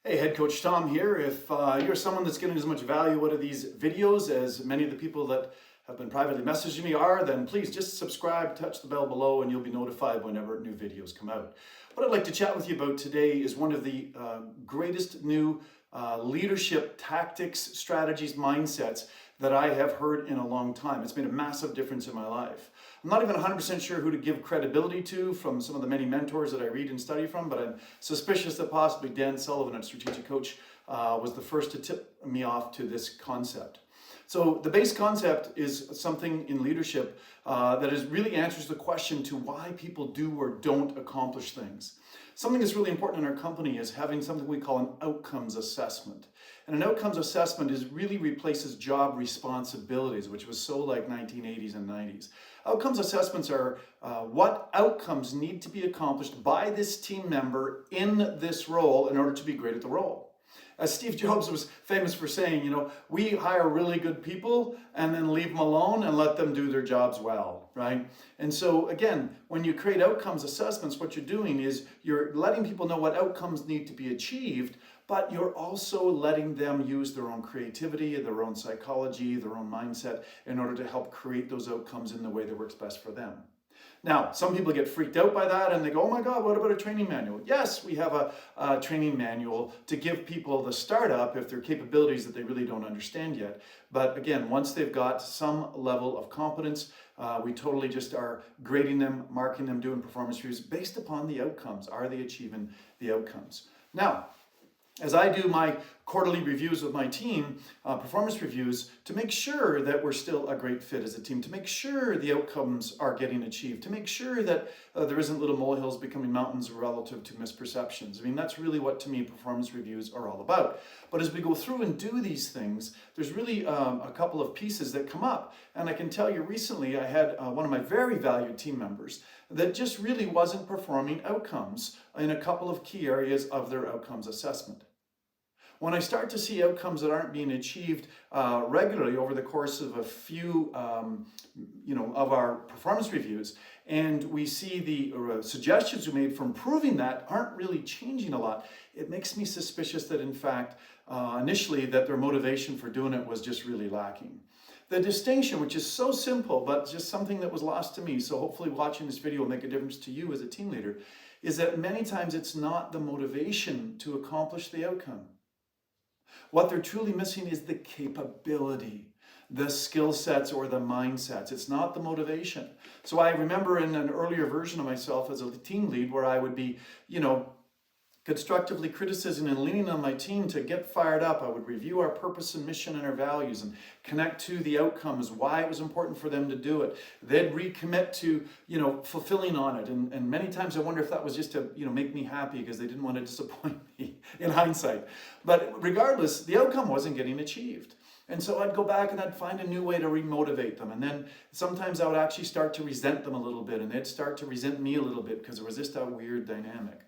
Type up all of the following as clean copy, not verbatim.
Hey, Head Coach Tom here. If you're someone that's getting as much value out of these videos as many of the people that have been privately messaging me are, then please just subscribe, touch the bell below, and you'll be notified whenever new videos come out. What I'd like to chat with you about today is one of the greatest new leadership tactics, strategies, mindsets that I have heard in a long time. It's made a massive difference in my life. I'm not even 100% sure who to give credibility to from some of the many mentors that I read and study from, but I'm suspicious that possibly Dan Sullivan at Strategic Coach was the first to tip me off to this concept. So the base concept is something in leadership that really answers the question to why people do or don't accomplish things. Something that's really important in our company is having something we call an outcomes assessment. And an outcomes assessment really replaces job responsibilities, which was so like 1980s and 90s. Outcomes assessments are what outcomes need to be accomplished by this team member in this role in order to be great at the role. As Steve Jobs was famous for saying, we hire really good people and then leave them alone and let them do their jobs well, right? And so again, when you create outcomes assessments, what you're doing is you're letting people know what outcomes need to be achieved, but you're also letting them use their own creativity, their own psychology, their own mindset in order to help create those outcomes in the way that works best for them. Now, some people get freaked out by that and they go, oh my God, what about a training manual? Yes, we have a training manual to give people the startup if there are capabilities that they really don't understand yet. But again, once they've got some level of competence, we totally just are grading them, marking them, doing performance reviews based upon the outcomes. Are they achieving the outcomes? Now, as I do my quarterly reviews with my team, performance reviews, to make sure that we're still a great fit as a team, to make sure the outcomes are getting achieved, to make sure that there isn't little molehills becoming mountains relative to misperceptions. I mean, that's really what, to me, performance reviews are all about. But as we go through and do these things, there's really a couple of pieces that come up. And I can tell you recently, I had one of my very valued team members that just really wasn't performing outcomes in a couple of key areas of their outcomes assessment. When I start to see outcomes that aren't being achieved regularly over the course of a few, of our performance reviews, and we see the suggestions we made for improving that aren't really changing a lot, it makes me suspicious that, in fact, initially, that their motivation for doing it was just really lacking. The distinction, which is so simple, but just something that was lost to me, so hopefully watching this video will make a difference to you as a team leader, is that many times it's not the motivation to accomplish the outcome. What they're truly missing is the capability, the skill sets or the mindsets. It's not the motivation. So I remember in an earlier version of myself as a team lead where I would be, constructively criticizing and leaning on my team to get fired up. I would review our purpose and mission and our values and connect to the outcomes, why it was important for them to do it. They'd recommit to, fulfilling on it. And many times I wonder if that was just to, make me happy because they didn't want to disappoint me in hindsight. But regardless, the outcome wasn't getting achieved. And so I'd go back and I'd find a new way to remotivate them. And then sometimes I would actually start to resent them a little bit and they'd start to resent me a little bit because there was just a weird dynamic.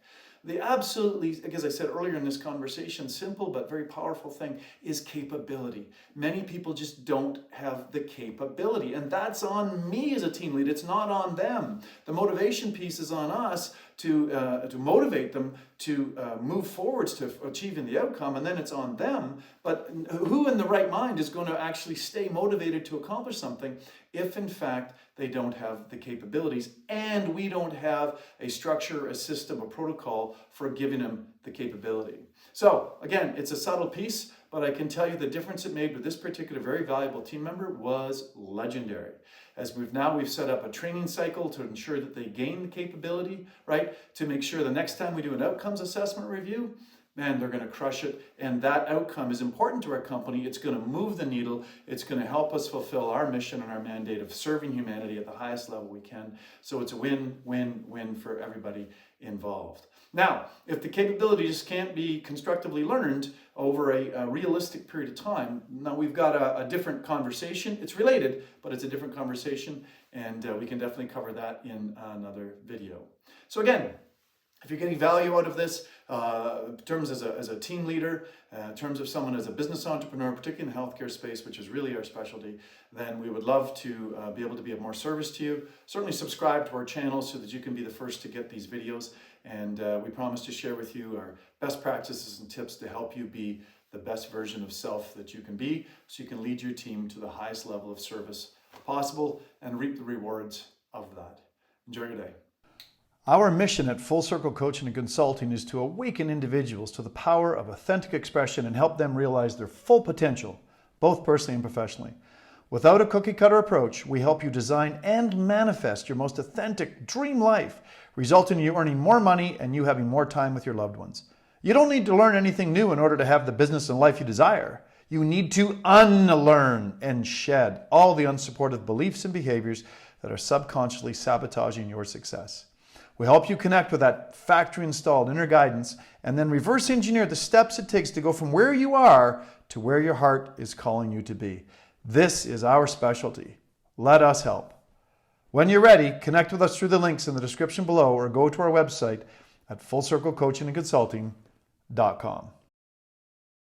The absolutely, as I said earlier in this conversation, simple but very powerful thing is capability. Many people just don't have the capability, and that's on me as a team lead. It's not on them. The motivation piece is on us to motivate them to move forwards to achieving the outcome, and then it's on them. But who in the right mind is going to actually stay motivated to accomplish something if, in fact, they don't have the capabilities and we don't have a structure, a system, a protocol for giving them the capability? So again, it's a subtle piece, but I can tell you the difference it made with this particular very valuable team member was legendary. As we've set up a training cycle to ensure that they gain the capability, right? To make sure the next time we do an outcomes assessment review, man, they're going to crush it. And that outcome is important to our company. It's going to move the needle. It's going to help us fulfill our mission and our mandate of serving humanity at the highest level we can. So it's a win-win-win for everybody involved. Now, if the capabilities can't be constructively learned over a realistic period of time, now we've got a different conversation. It's related, but it's a different conversation, and we can definitely cover that in another video. So again, if you're getting value out of this, in terms as a team leader, in terms of someone as a business entrepreneur, particularly in the healthcare space, which is really our specialty, then we would love to be able to be of more service to you. Certainly subscribe to our channel so that you can be the first to get these videos. And we promise to share with you our best practices and tips to help you be the best version of self that you can be, so you can lead your team to the highest level of service possible and reap the rewards of that. Enjoy your day. Our mission at Full Circle Coaching and Consulting is to awaken individuals to the power of authentic expression and help them realize their full potential, both personally and professionally. Without a cookie-cutter approach, we help you design and manifest your most authentic dream life, resulting in you earning more money and you having more time with your loved ones. You don't need to learn anything new in order to have the business and life you desire. You need to unlearn and shed all the unsupportive beliefs and behaviors that are subconsciously sabotaging your success. We help you connect with that factory-installed inner guidance and then reverse engineer the steps it takes to go from where you are to where your heart is calling you to be. This is our specialty. Let us help. When you're ready, connect with us through the links in the description below or go to our website at fullcirclecoachingandconsulting.com.